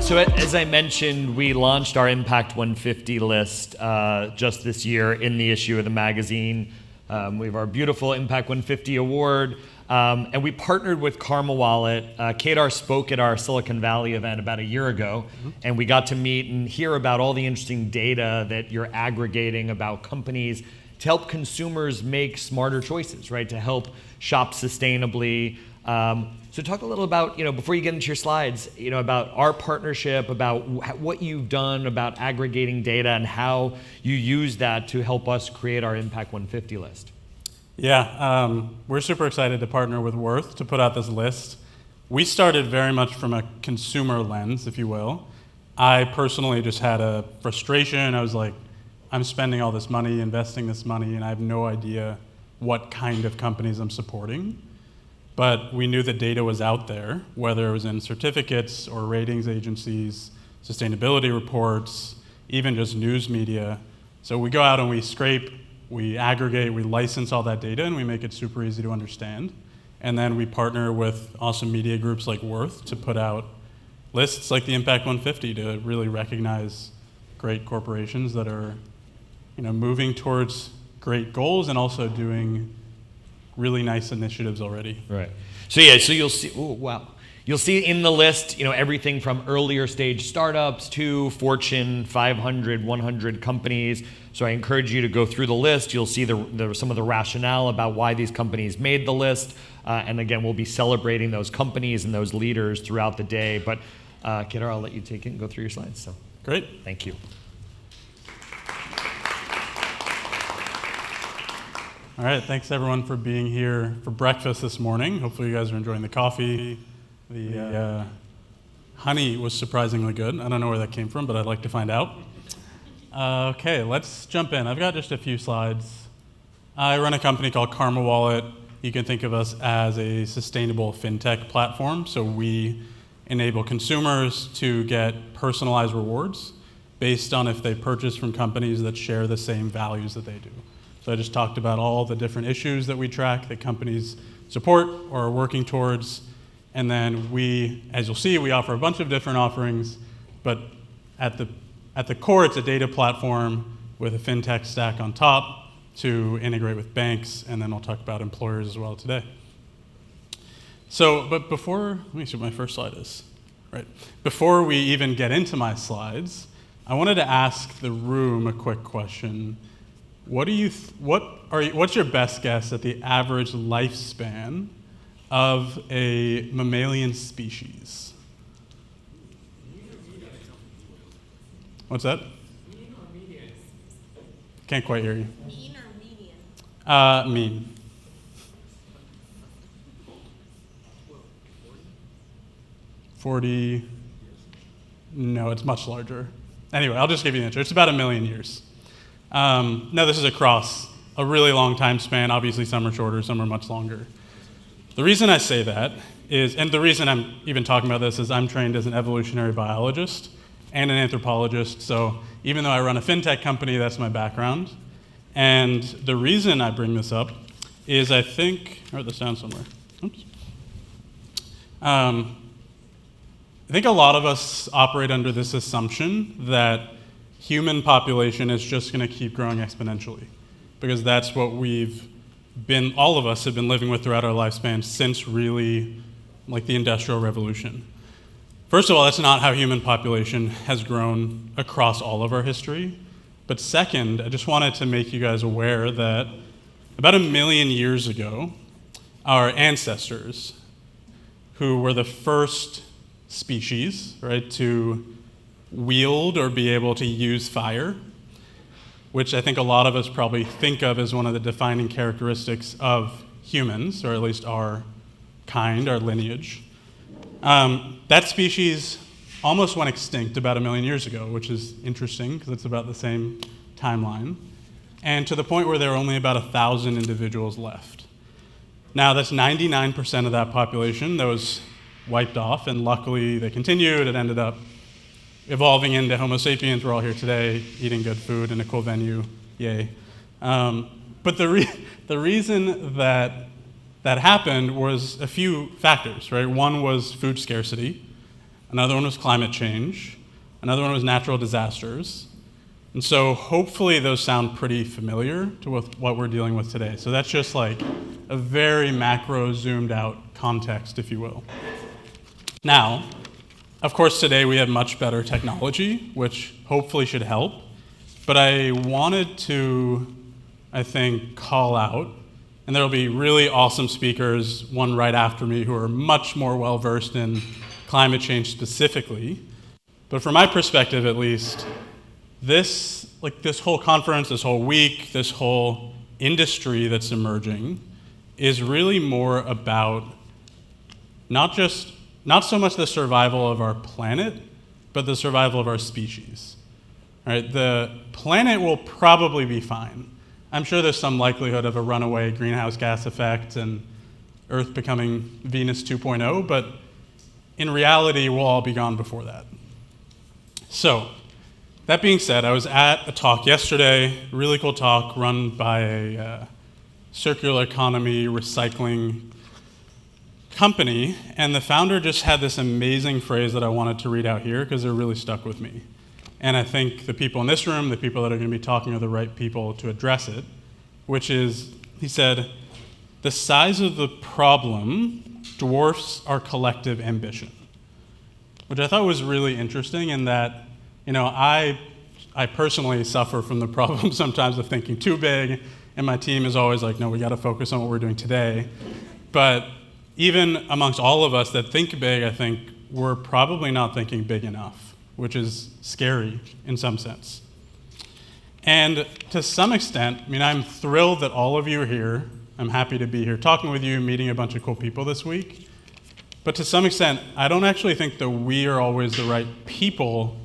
So as I mentioned, we launched our Impact 150 list just this year in the issue of the magazine. We have our beautiful Impact 150 award, and we partnered with Karma Wallet. Kedar spoke at our Silicon Valley event about a year ago, and we got to meet and hear about all the interesting data that you're aggregating about companies to help consumers make smarter choices, right? To help shop sustainably. So talk a little about, before you get into your slides, about our partnership, about what you've done about aggregating data and how you use that to help us create our Impact 150 list. Yeah, we're super excited to partner with Worth to put out this list. We started very much from a consumer lens, if you will. I personally just had a frustration. I was like, I'm spending all this money, investing this money, and I have no idea what kind of companies I'm supporting. But we knew the data was out there, whether it was in certificates or ratings agencies, sustainability reports, even just news media. So we go out and we scrape, we aggregate, we license all that data, and we make it super easy to understand. And then we partner with awesome media groups like Worth to put out lists like the Impact 150 to really recognize great corporations that are moving towards great goals and also doing really nice initiatives already. Right. So you'll see, you'll see in the list, everything from earlier stage startups to Fortune 500, 100 companies. So I encourage you to go through the list. You'll see some of the rationale about why these companies made the list. And again, we'll be celebrating those companies and those leaders throughout the day. But Kedar, I'll let you take it and go through your slides. So great. Thank you. All right, thanks everyone for being here for breakfast this morning. Hopefully you guys are enjoying the coffee. The honey was surprisingly good. I don't know where that came from, but I'd like to find out. Okay, let's jump in. I've got just a few slides. I run a company called Karma Wallet. You can think of us as a sustainable fintech platform. So we enable consumers to get personalized rewards based on if they purchase from companies that share the same values that they do. So I just talked about all the different issues that we track that companies support or are working towards. And then we, as you'll see, we offer a bunch of different offerings, but at the core, it's a data platform with a fintech stack on top to integrate with banks, and then I'll talk about employers as well today. So, but before, let me see what my first slide is. Right. Before we even get into my slides, I wanted to ask the room a quick question. What's your best guess at the average lifespan of a mammalian species? What's that? Mean or median? Can't quite hear you. Mean or median? Mean. 40? No, it's much larger. Anyway, I'll just give you an answer. It's about 1 million years. Now this is across a really long time span. Obviously some are shorter, some are much longer. The reason I say that is, and the reason I'm even talking about this is I'm trained as an evolutionary biologist and an anthropologist. So even though I run a fintech company, that's my background. And the reason I bring this up is I think, I wrote this down somewhere. Oops. I think a lot of us operate under this assumption that human population is just going to keep growing exponentially, because that's what all of us have been living with throughout our lifespan since really like the Industrial Revolution. First of all, that's not how human population has grown across all of our history. But second, I just wanted to make you guys aware that about 1 million years ago, our ancestors, who were the first species, right, to wield or be able to use fire, which I think a lot of us probably think of as one of the defining characteristics of humans, or at least our kind, our lineage. That species almost went extinct about 1 million years ago, which is interesting because it's about the same timeline, and to the point where there are only about 1,000 individuals left. Now, that's 99% of that population that was wiped off, and luckily they continued. It ended up evolving into Homo sapiens. We're all here today, eating good food in a cool venue, yay. But the reason that happened was a few factors, right? One was food scarcity. another one was climate change, another one was natural disasters. And so hopefully those sound pretty familiar to what we're dealing with today. So that's just like a very macro, zoomed out context, if you will. Now, of course, today we have much better technology, which hopefully should help. But I wanted to, I think, call out, and there will be really awesome speakers, one right after me, who are much more well-versed in climate change specifically. But from my perspective, at least, this whole conference, this whole week, this whole industry that's emerging is really more about not so much the survival of our planet, but the survival of our species. Right? The planet will probably be fine. I'm sure there's some likelihood of a runaway greenhouse gas effect and Earth becoming Venus 2.0, but in reality, we'll all be gone before that. So, that being said, I was at a talk yesterday, a really cool talk run by a circular economy recycling company, and the founder just had this amazing phrase that I wanted to read out here because it really stuck with me. And I think the people in this room, the people that are going to be talking are the right people to address it, which is, he said, the size of the problem dwarfs our collective ambition, which I thought was really interesting in that, I personally suffer from the problem sometimes of thinking too big, and my team is always like, no, we got to focus on what we're doing today. But even amongst all of us that think big, I think we're probably not thinking big enough, which is scary in some sense. And to some extent, I'm thrilled that all of you are here. I'm happy to be here talking with you, meeting a bunch of cool people this week. But to some extent, I don't actually think that we are always the right people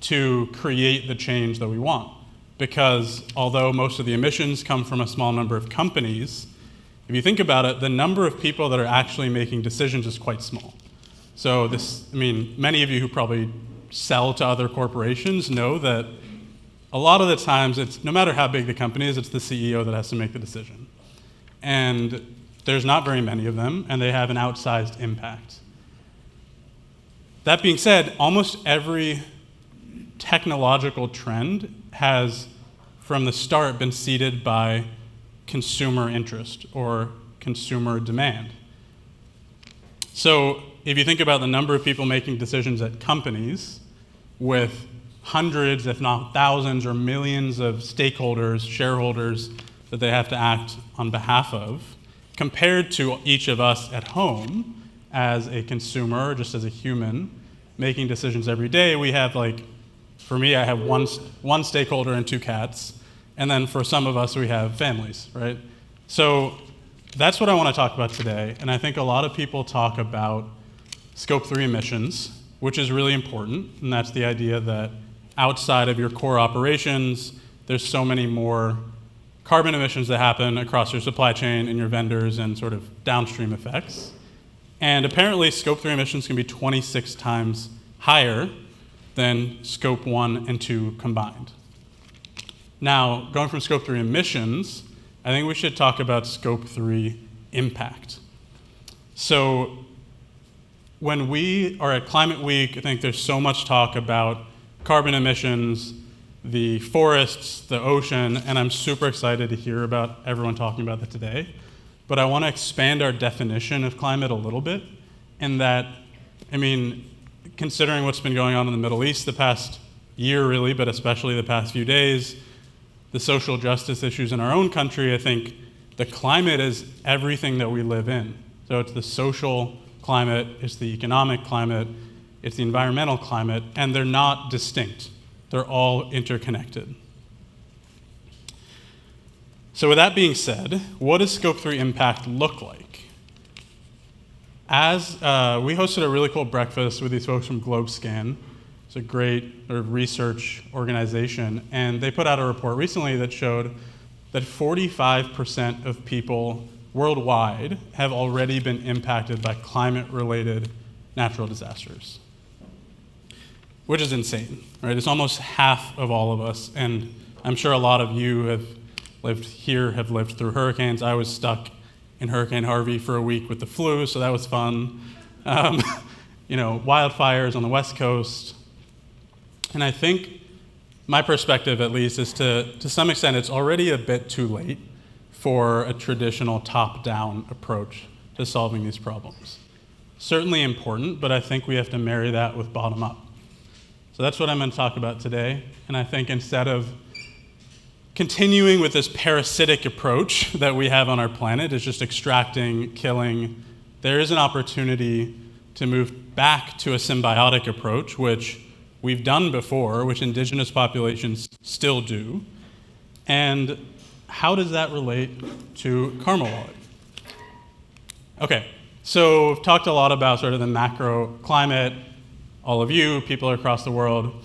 to create the change that we want. Because although most of the emissions come from a small number of companies, if you think about it, the number of people that are actually making decisions is quite small. So many of you who probably sell to other corporations know that a lot of the times, it's no matter how big the company is, it's the CEO that has to make the decision. And there's not very many of them, and they have an outsized impact. That being said, almost every technological trend has, from the start, been seeded by consumer interest or consumer demand. So if you think about the number of people making decisions at companies with hundreds, if not thousands or millions of stakeholders, shareholders that they have to act on behalf of, compared to each of us at home as a consumer, just as a human, making decisions every day, we have for me, I have one stakeholder and two cats, and then for some of us, we have families, right? So that's what I want to talk about today, and I think a lot of people talk about Scope 3 emissions, which is really important, and that's the idea that outside of your core operations, there's so many more carbon emissions that happen across your supply chain and your vendors and sort of downstream effects. And apparently, Scope 3 emissions can be 26 times higher than Scope 1 and 2 combined. Now, going from Scope 3 emissions, I think we should talk about Scope 3 impact. So when we are at Climate Week, I think there's so much talk about carbon emissions, the forests, the ocean, and I'm super excited to hear about everyone talking about that today. But I want to expand our definition of climate a little bit in that, considering what's been going on in the Middle East the past year really, but especially the past few days, the social justice issues in our own country, I think the climate is everything that we live in. So it's the social climate, it's the economic climate, it's the environmental climate, and they're not distinct. They're all interconnected. So with that being said, what does Scope 3 impact look like? As we hosted a really cool breakfast with these folks from GlobeScan. It's a great research organization, and they put out a report recently that showed that 45% of people worldwide have already been impacted by climate-related natural disasters, which is insane, right? It's almost half of all of us, and I'm sure a lot of you have lived through hurricanes. I was stuck in Hurricane Harvey for a week with the flu, so that was fun. wildfires on the West Coast. And I think my perspective, at least, is to some extent, it's already a bit too late for a traditional top-down approach to solving these problems. Certainly important, but I think we have to marry that with bottom-up. So that's what I'm going to talk about today. And I think instead of continuing with this parasitic approach that we have on our planet, is just extracting, killing, there is an opportunity to move back to a symbiotic approach, which we've done before, which indigenous populations still do. And how does that relate to Karma Wallet? Okay, so we've talked a lot about sort of the macro climate, all of you, people across the world.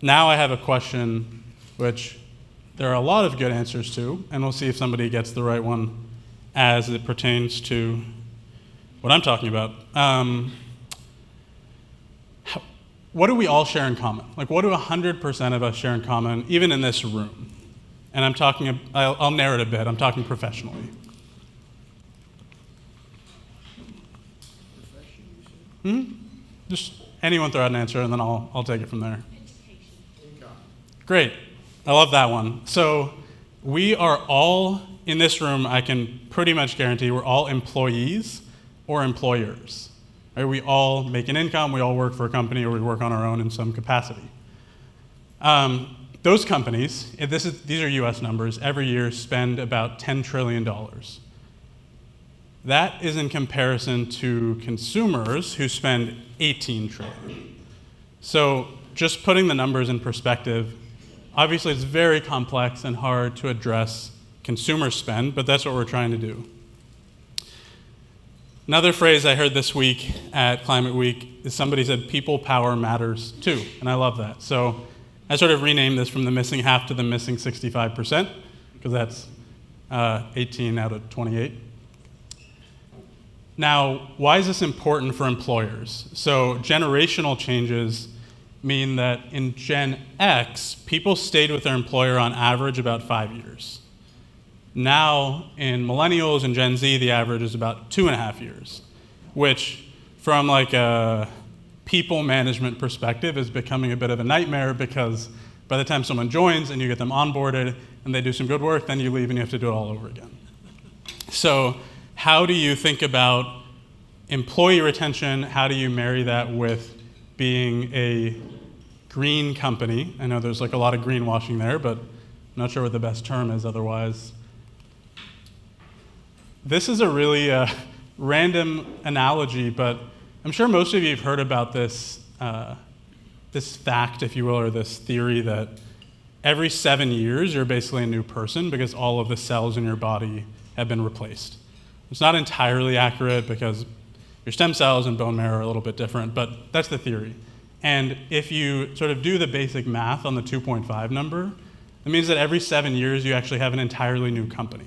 Now I have a question which there are a lot of good answers to, and we'll see if somebody gets the right one as it pertains to what I'm talking about. What do we all share in common? Like, what do 100% of us share in common, even in this room? And I'm talking, I'll narrow it a bit, I'm talking professionally. Just anyone throw out an answer, and then I'll take it from there. Great. I love that one. So we are all, in this room, I can pretty much guarantee we're all employees or employers. Right? We all make an income, we all work for a company, or we work on our own in some capacity. Those companies, these are US numbers, every year spend about $10 trillion. That is in comparison to consumers who spend $18 trillion. So just putting the numbers in perspective, obviously it's very complex and hard to address consumer spend, but that's what we're trying to do. Another phrase I heard this week at Climate Week is somebody said, people power matters too, and I love that. So I sort of renamed this from the missing half to the missing 65%, because that's 18 out of 28. Now, why is this important for employers? So generational changes mean that in Gen X, people stayed with their employer on average about 5 years. Now, in millennials and Gen Z, the average is about 2.5 years, which from like a people management perspective is becoming a bit of a nightmare, because by the time someone joins and you get them onboarded and they do some good work, then you leave and you have to do it all over again. So how do you think about employee retention? How do you marry that with being a green company? I know there's like a lot of greenwashing there, but I'm not sure what the best term is otherwise. This is a really random analogy, but I'm sure most of you have heard about this, this fact, if you will, or this theory that every 7 years you're basically a new person because all of the cells in your body have been replaced. It's not entirely accurate because your stem cells and bone marrow are a little bit different, but that's the theory. And if you sort of do the basic math on the 2.5 number, it means that every 7 years you actually have an entirely new company.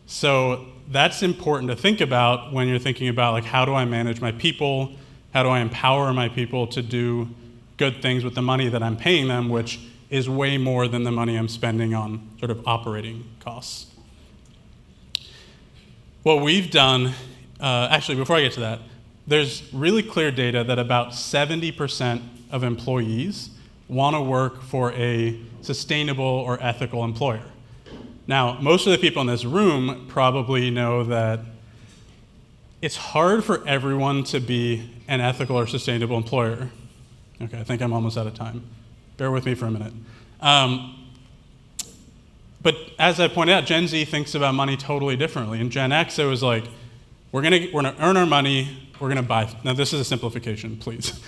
So that's important to think about when you're thinking about, like, how do I manage my people? How do I empower my people to do good things with the money that I'm paying them, which is way more than the money I'm spending on sort of operating costs. What we've done, actually, before I get to that, there's really clear data that about 70% of employees want to work for a sustainable or ethical employer. Now, most of the people in this room probably know that it's hard for everyone to be an ethical or sustainable employer. Okay, I think I'm almost out of time. Bear with me for a minute. But as I pointed out, Gen Z thinks about money totally differently. In Gen X, it was like, we're gonna earn our money, we're gonna buy. Now, this is a simplification, please.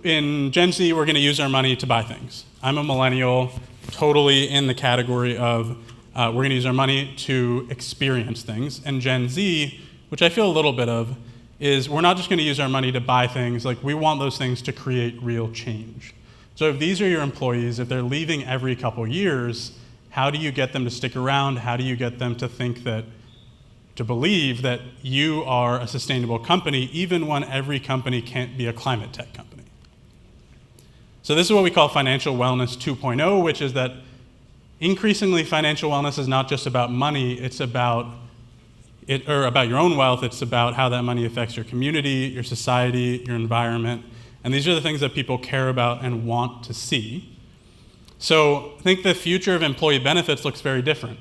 In Gen Z, we're gonna use our money to buy things. I'm a millennial, totally in the category of we're gonna use our money to experience things. And Gen Z, which I feel a little bit of, is we're not just gonna use our money to buy things, like we want those things to create real change. So if these are your employees, if they're leaving every couple years, how do you get them to stick around? How do you get them to think that, to believe that you are a sustainable company, even when every company can't be a climate tech company? So this is what we call financial wellness 2.0, which is that increasingly financial wellness is not just about money, it's about or about your own wealth, it's about how that money affects your community, your society, your environment. And these are the things that people care about and want to see. So I think the future of employee benefits looks very different.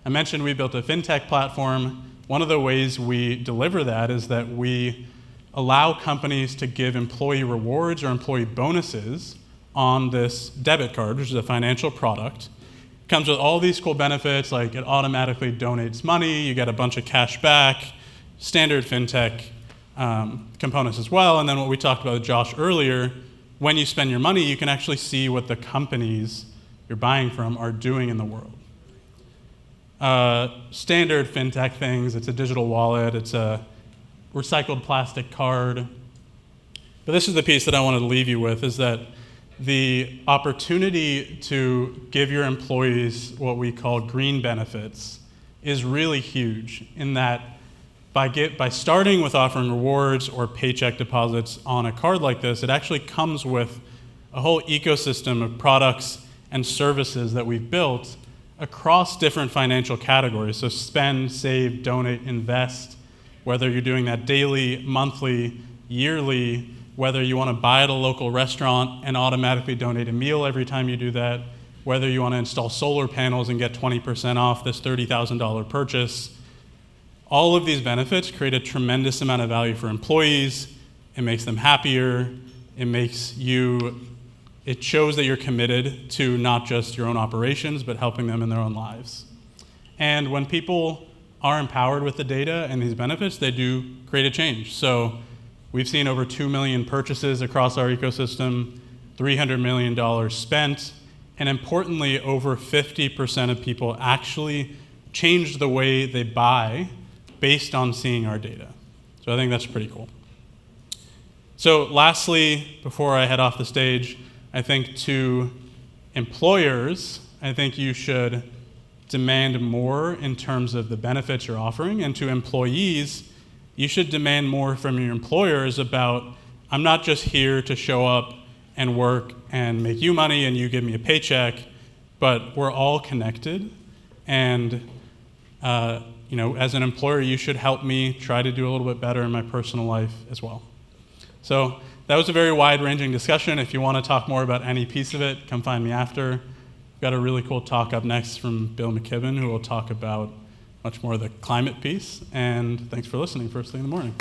I mentioned we built a fintech platform. One of the ways we deliver that is that we allow companies to give employee rewards or employee bonuses on this debit card, which is a financial product. It comes with all these cool benefits, like it automatically donates money, you get a bunch of cash back, standard fintech components as well. And then what we talked about with Josh earlier, when you spend your money, you can actually see what the companies you're buying from are doing in the world. Standard fintech things, it's a digital wallet, it's a recycled plastic card. But this is the piece that I wanted to leave you with, is that the opportunity to give your employees what we call green benefits is really huge, in that by starting with offering rewards or paycheck deposits on a card like this, it actually comes with a whole ecosystem of products and services that we've built across different financial categories. So spend, save, donate, invest, whether you're doing that daily, monthly, yearly, whether you want to buy at a local restaurant and automatically donate a meal every time you do that, whether you want to install solar panels and get 20% off this $30,000 purchase. All of these benefits create a tremendous amount of value for employees. It makes them happier. It shows that you're committed to not just your own operations, but helping them in their own lives. And when people are empowered with the data and these benefits, they do create a change. So we've seen over 2 million purchases across our ecosystem, $300 million spent, and importantly, over 50% of people actually changed the way they buy based on seeing our data. So I think that's pretty cool. So lastly, before I head off the stage, I think to employers, I think you should demand more in terms of the benefits you're offering, and to employees, you should demand more from your employers about, I'm not just here to show up and work and make you money and you give me a paycheck, but we're all connected. And as an employer, you should help me try to do a little bit better in my personal life as well. So that was a very wide-ranging discussion. If you want to talk more about any piece of it, come find me after. We've got a really cool talk up next from Bill McKibben, who will talk about much more of the climate piece. And thanks for listening first thing in the morning.